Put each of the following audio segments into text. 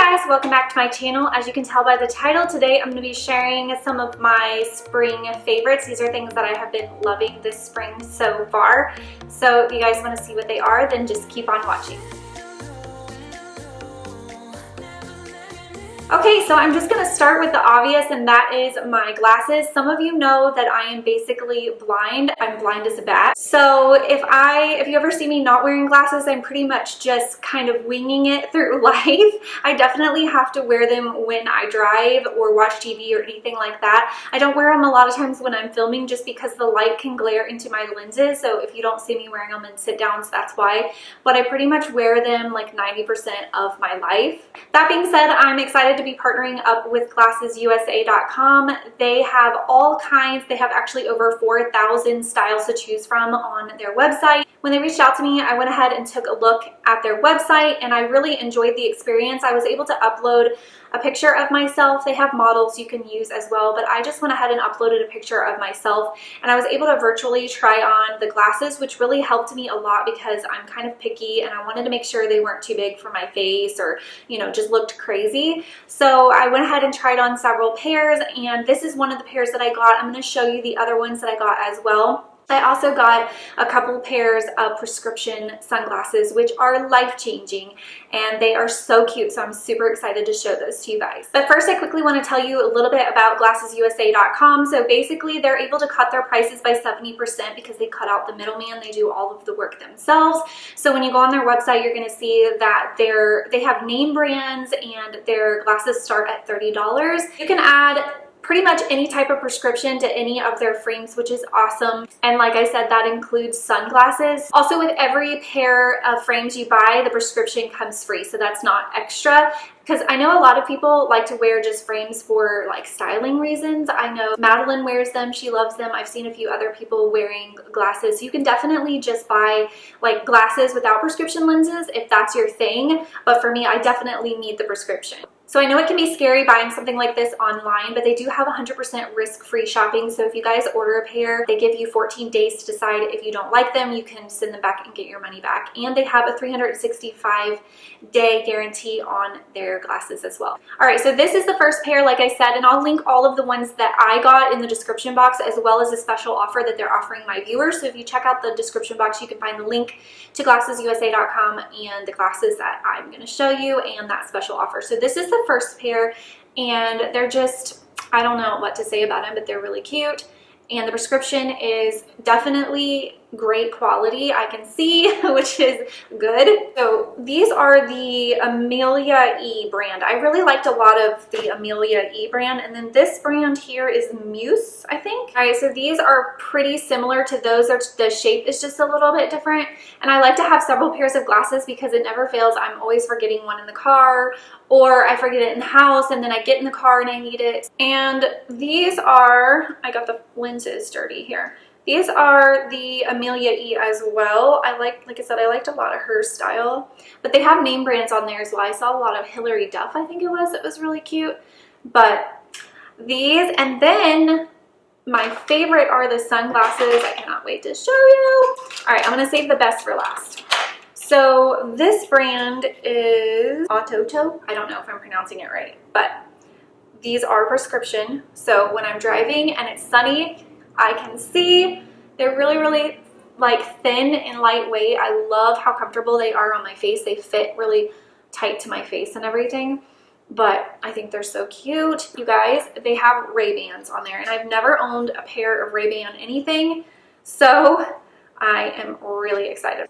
guys, welcome back to my channel. As you can tell by the title, today I'm going to be sharing some of my spring favorites. These are things that I have been loving this spring so far. So if you guys want to see what they are, then just keep on watching. Okay, so I'm just going to start with the obvious, and that is my glasses. Some of you know that I am basically blind. I'm blind as a bat. So if you ever see me not wearing glasses, I'm pretty much just kind of winging it through life. I definitely have to wear them when I drive or watch TV or anything like that. I don't wear them a lot of times when I'm filming just because the light can glare into my lenses. So if you don't see me wearing them in sit downs, that's why. But I pretty much wear them like 90% of my life. That being said, I'm excited to be partnering up with glassesusa.com. They have all kinds. They have actually over 4,000 styles to choose from on their website. When they reached out to me, I went ahead and took a look at their website, and I really enjoyed the experience. I was able to upload a picture of myself. They have models you can use as well, but I just went ahead and uploaded a picture of myself, and I was able to virtually try on the glasses, which really helped me a lot because I'm kind of picky and I wanted to make sure they weren't too big for my face or, you know, just looked crazy. So I went ahead and tried on several pairs, and this is one of the pairs that I got. I'm going to show you the other ones that I got as well. I also got a couple pairs of prescription sunglasses, which are life-changing, and they are so cute, so I'm super excited to show those to you guys. But first, I quickly want to tell you a little bit about glassesusa.com. So basically, they're able to cut their prices by 70% because they cut out the middleman. They do all of the work themselves. So when you go on their website, you're going to see that they have name brands, and their glasses start at $30. You can add pretty much any type of prescription to any of their frames, which is awesome. And like I said, that includes sunglasses. Also, with every pair of frames you buy, the prescription comes free, so that's not extra. Because I know a lot of people like to wear just frames for like styling reasons. I know Madeline wears them, she loves them. I've seen a few other people wearing glasses. You can definitely just buy like glasses without prescription lenses if that's your thing. But for me, I definitely need the prescription. So I know it can be scary buying something like this online, but they do have 100% risk-free shopping. So if you guys order a pair, they give you 14 days to decide. If you don't like them, you can send them back and get your money back. And they have a 365-day guarantee on their glasses as well. All right, so this is the first pair, like I said, and I'll link all of the ones that I got in the description box, as well as a special offer that they're offering my viewers. So if you check out the description box, you can find the link to glassesusa.com and the glasses that I'm going to show you and that special offer. So this is the first pair, and they're just, I don't know what to say about them, but they're really cute. And the prescription is definitely great quality, I can see, which is good. So these are the Amelia E brand. I really liked a lot of the Amelia E brand, and then this brand here is Muse, I think. All right, so these are pretty similar to those. The shape is just a little bit different, and I like to have several pairs of glasses because it never fails. I'm always forgetting one in the car, or I forget it in the house, and then I get in the car and I need it. And these are, I got the lenses dirty here. These are the Amelia E as well. Like I said, I liked a lot of her style, but they have name brands on there as well. I saw a lot of Hilary Duff, I think it was really cute. But these, and then my favorite are the sunglasses. I cannot wait to show you. All right, I'm gonna save the best for last. So this brand is Autoto. I don't know if I'm pronouncing it right, but these are prescription. So when I'm driving and it's sunny, I can see. They're really, really like thin and lightweight. I love how comfortable they are on my face. They fit really tight to my face and everything, but I think they're so cute. You guys, they have Ray-Bans on there, and I've never owned a pair of Ray-Ban anything, so I am really excited.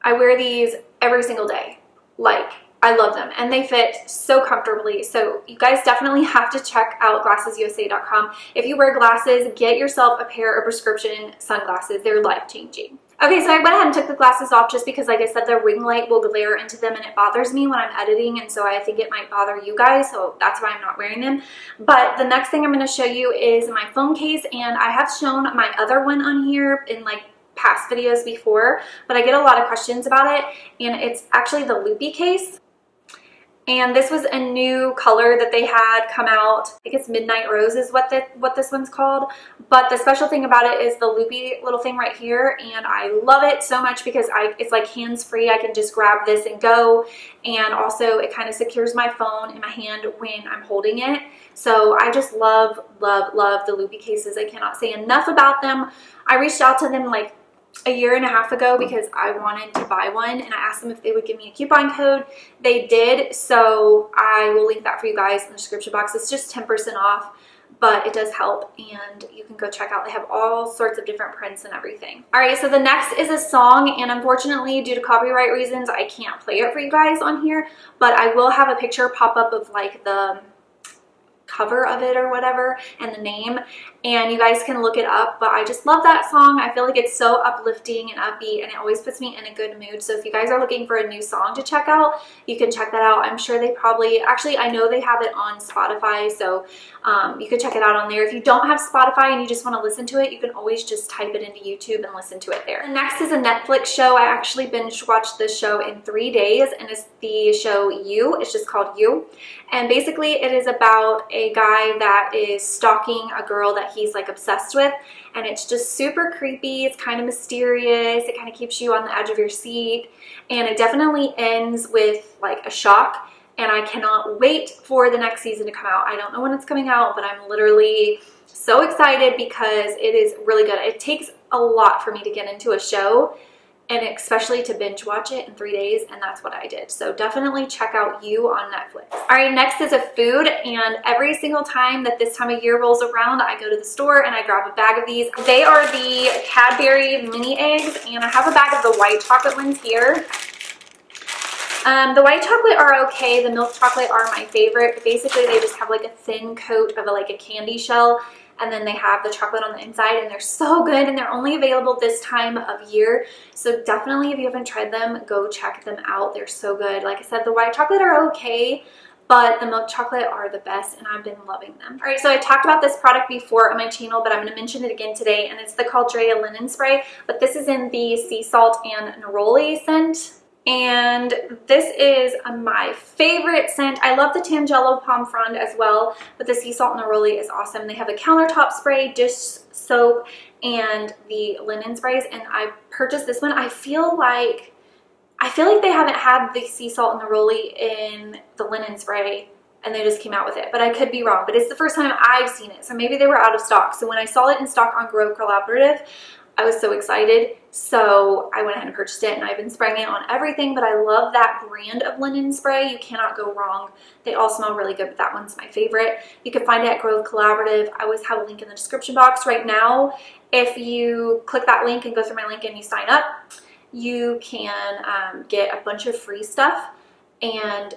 I wear these every single day. Like, I love them, and they fit so comfortably. So you guys definitely have to check out glassesusa.com. If you wear glasses, get yourself a pair of prescription sunglasses. They're life-changing. Okay, so I went ahead and took the glasses off just because, like I said, the ring light will glare into them and it bothers me when I'm editing, and so I think it might bother you guys, so that's why I'm not wearing them. But the next thing I'm going to show you is my phone case, and I have shown my other one on here in like past videos before, but I get a lot of questions about it, and it's actually the loopy case. And this was a new color that they had come out. I think it's Midnight Rose is what this one's called. But the special thing about it is the loopy little thing right here. And I love it so much because it's like hands-free. I can just grab this and go. And also it kind of secures my phone in my hand when I'm holding it. So I just love, love, love the loopy cases. I cannot say enough about them. I reached out to them like a year and a half ago because I wanted to buy one, and I asked them if they would give me a coupon code. They did, so I will link that for you guys in the description box. It's just 10% off, but it does help, and you can go check out. They have all sorts of different prints and everything. All right, so the next is a song, and unfortunately, due to copyright reasons, I can't play it for you guys on here, but I will have a picture pop up of like the cover of it or whatever and the name, and you guys can look it up. But I just love that song. I feel like it's so uplifting and upbeat, and it always puts me in a good mood. So if you guys are looking for a new song to check out, you can check that out. I'm sure they probably, actually I know they have it on Spotify, so you could check it out on there. If you don't have Spotify and you just want to listen to it, you can always just type it into YouTube and listen to it there. And next is a Netflix show. I actually binge watched this show in 3 days, and it's the show You. It's just called You, and basically it is about a guy that is stalking a girl that he's like obsessed with, and it's just super creepy. It's kind of mysterious. It kind of keeps you on the edge of your seat, and it definitely ends with like a shock, and I cannot wait for the next season to come out. I don't know when it's coming out, but I'm literally so excited because it is really good. It takes a lot for me to get into a show, and especially to binge watch it in 3 days, and that's what I did. So definitely check out You on Netflix. All right, next is a food, and every single time that this time of year rolls around, I go to the store and I grab a bag of these. They are the Cadbury mini eggs, and I have a bag of the white chocolate ones here. The white chocolate are okay. The milk chocolate are my favorite. Basically, they just have like a thin coat of like a candy shell, and then they have the chocolate on the inside, and they're so good, and they're only available this time of year. So definitely, if you haven't tried them, go check them out. They're so good. Like I said, the white chocolate are okay, but the milk chocolate are the best, and I've been loving them. All right, so I talked about this product before on my channel, but I'm going to mention it again today, and it's the Greige linen spray, but this is in the sea salt and neroli scent. And this is my favorite scent. I love the Tangelo Palm Frond as well, but the sea salt neroli is awesome. They have a countertop spray, dish soap, and the linen sprays, and I purchased this one. I feel like they haven't had the sea salt neroli in the linen spray, and they just came out with it, but I could be wrong. But it's the first time I've seen it, so maybe they were out of stock. So when I saw it in stock on Grow Collaborative, I was so excited, so I went ahead and purchased it, and I've been spraying it on everything. But I love that brand of linen spray. You cannot go wrong. They all smell really good, but that one's my favorite. You can find it at Grow Collaborative. I always have a link in the description box. Right now, if you click that link and go through my link and you sign up, you can get a bunch of free stuff, and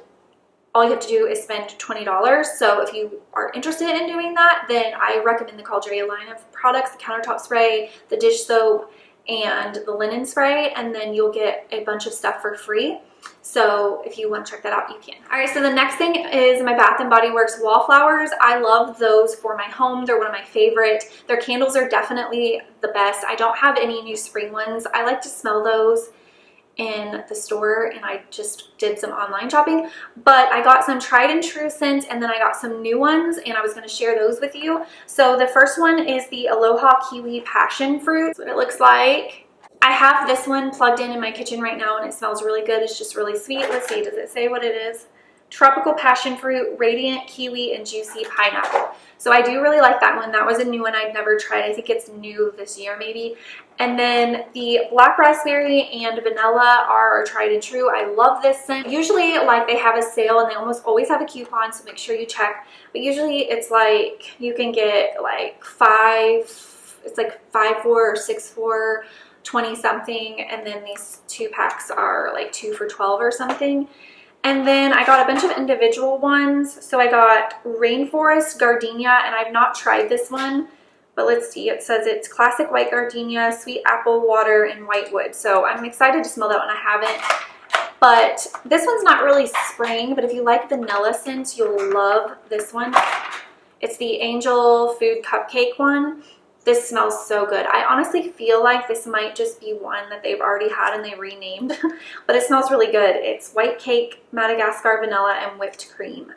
all you have to do is spend $20. So if you are interested in doing that, then I recommend the Greige line of products, the countertop spray, the dish soap, and the linen spray, and then you'll get a bunch of stuff for free. So if you want to check that out, you can. All right, so the next thing is my Bath & Body Works wallflowers. I love those for my home. They're one of my favorite. Their candles are definitely the best. I don't have any new spring ones. I like to smell those in the store, and I just did some online shopping, but I got some tried and true scents, and then I got some new ones, and I was going to share those with you. So the first one is the Aloha Kiwi Passion Fruit. That's what it looks like. I have this one plugged in my kitchen right now, and it smells really good. It's just really sweet. Let's see, does it say what it is? Tropical Passion Fruit, Radiant Kiwi, and Juicy Pineapple. So I do really like that one. That was a new one I'd never tried. I think it's new this year maybe. And then the Black Raspberry and Vanilla are tried and true. I love this scent. Usually like they have a sale, and they almost always have a coupon, so make sure you check. But usually it's like you can get like it's like 5 for or 6 for 20 something, and then these 2 packs are like 2 for 12 or something. And then I got a bunch of individual ones. So I got Rainforest Gardenia, and I've not tried this one, but let's see. It says it's classic white gardenia, sweet apple water, and white wood. So I'm excited to smell that one. I haven't. But this one's not really spring, but if you like vanilla scents, you'll love this one. It's the Angel Food Cupcake one. This smells so good. I honestly feel like this might just be one that they've already had and they renamed, but it smells really good. It's white cake, Madagascar vanilla, and whipped cream.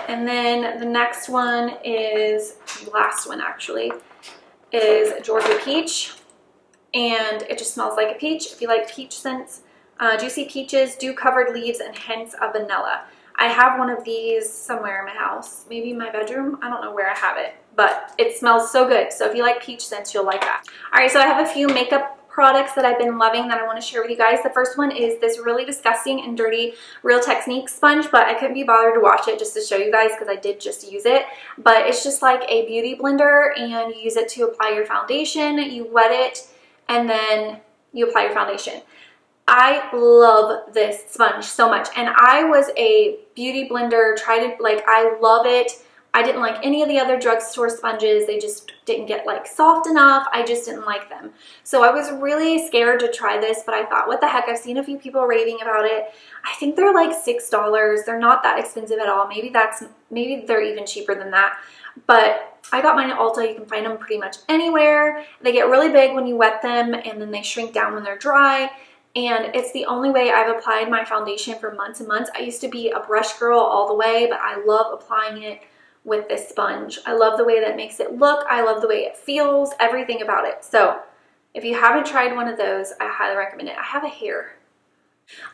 And then the next one is, the last one actually, is Georgia peach. And it just smells like a peach. If you like peach scents, juicy peaches, dew-covered leaves, and hints of vanilla. I have one of these somewhere in my house, maybe in my bedroom. I don't know where I have it, but it smells so good. So if you like peach scents, you'll like that. All right, so I have a few makeup products that I've been loving that I want to share with you guys. The first one is this really disgusting and dirty Real Techniques sponge, but I couldn't be bothered to wash it just to show you guys because I did just use it. But it's just like a beauty blender, and you use it to apply your foundation. You wet it, and then you apply your foundation. I love this sponge so much, and I was a beauty blender, I love it. I didn't like any of the other drugstore sponges. They just didn't get like soft enough. I just didn't like them. So I was really scared to try this, but I thought, what the heck? I've seen a few people raving about it. I think they're like $6. They're not that expensive at all. Maybe they're even cheaper than that. But I got mine at Ulta. You can find them pretty much anywhere. They get really big when you wet them, and then they shrink down when they're dry. And it's the only way I've applied my foundation for months and months. I used to be a brush girl all the way, but I love applying it with this sponge. I love the way that makes it look. I love the way it feels, everything about it. So if you haven't tried one of those, I highly recommend it. I have a hair.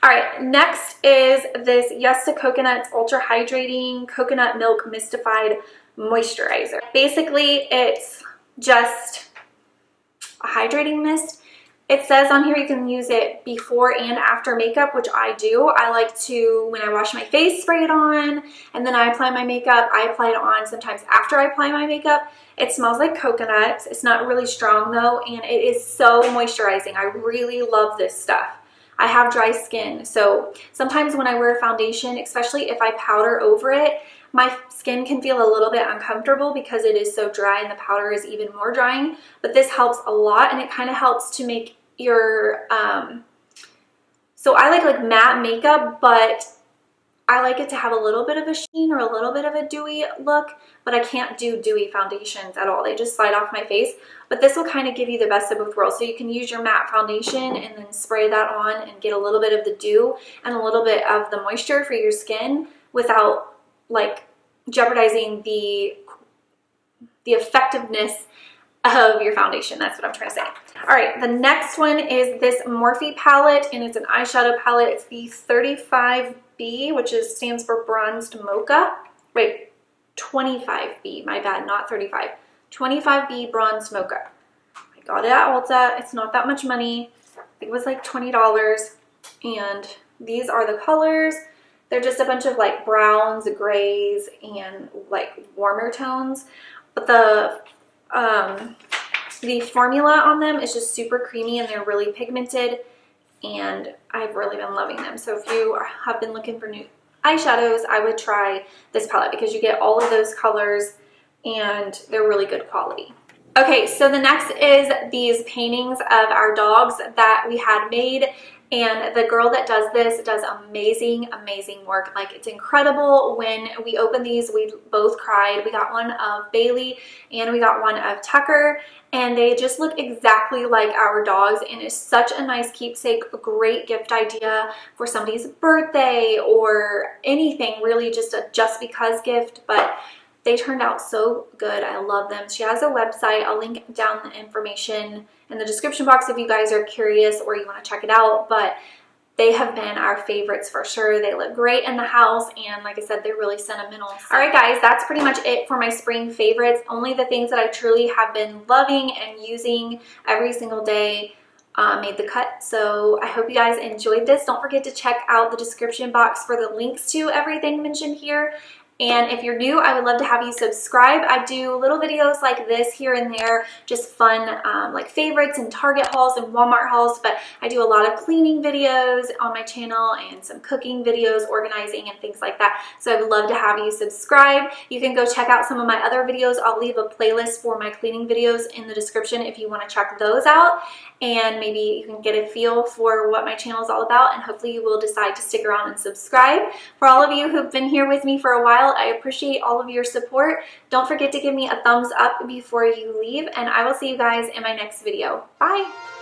All right, next is this Yes to Coconut's Ultra Hydrating Coconut Milk Mystified Moisturizer. Basically, it's just a hydrating mist. It says on here you can use it before and after makeup, which I do. I like to, when I wash my face, spray it on, and then I apply my makeup. I apply it on sometimes after I apply my makeup. It smells like coconut. It's not really strong though, and it is so moisturizing. I really love this stuff. I have dry skin, so sometimes when I wear foundation, especially if I powder over it, my skin can feel a little bit uncomfortable because it is so dry and the powder is even more drying. But this helps a lot, and it kind of helps to make your, so I like matte makeup, but I like it to have a little bit of a sheen or a little bit of a dewy look, but I can't do dewy foundations at all. They just slide off my face. But this will kind of give you the best of both worlds. So you can use your matte foundation and then spray that on and get a little bit of the dew and a little bit of the moisture for your skin without jeopardizing the effectiveness of your foundation. That's what I'm trying to say. All right, the next one is this Morphe palette, and it's an eyeshadow palette. It's the 35B, which stands for Bronzed Mocha. Wait, 25B, my bad, not 35. 25B Bronzed Mocha. I got it at Ulta. It's not that much money. I think it was like $20. And these are the colors. They're just a bunch of browns, grays, and warmer tones. But the formula on them is just super creamy, and they're really pigmented, and I've really been loving them. So if you have been looking for new eyeshadows, I would try this palette because you get all of those colors and they're really good quality. Okay, so the next is these paintings of our dogs that we had made. And the girl that does this does amazing, amazing work. It's incredible. When we opened these, we both cried. We got one of Bailey and we got one of Tucker, and they just look exactly like our dogs, and it's such a nice keepsake, a great gift idea for somebody's birthday or anything, really just a just because gift. But they turned out so good. I love them. She has a website. I'll link down the information in the description box if you guys are curious or you want to check it out. But they have been our favorites for sure. They look great in the house, and like I said, they're really sentimental. All right, guys, that's pretty much it for my spring favorites. Only the things that I truly have been loving and using every single day made the cut. So I hope you guys enjoyed this. Don't forget to check out the description box for the links to everything mentioned here. And if you're new, I would love to have you subscribe. I do little videos like this here and there, just fun favorites and Target hauls and Walmart hauls, but I do a lot of cleaning videos on my channel and some cooking videos, organizing and things like that. So I would love to have you subscribe. You can go check out some of my other videos. I'll leave a playlist for my cleaning videos in the description if you want to check those out. And maybe you can get a feel for what my channel is all about, and hopefully you will decide to stick around and subscribe. For all of you who've been here with me for a while, while. I appreciate all of your support. Don't forget to give me a thumbs up before you leave, and I will see you guys in my next video. Bye!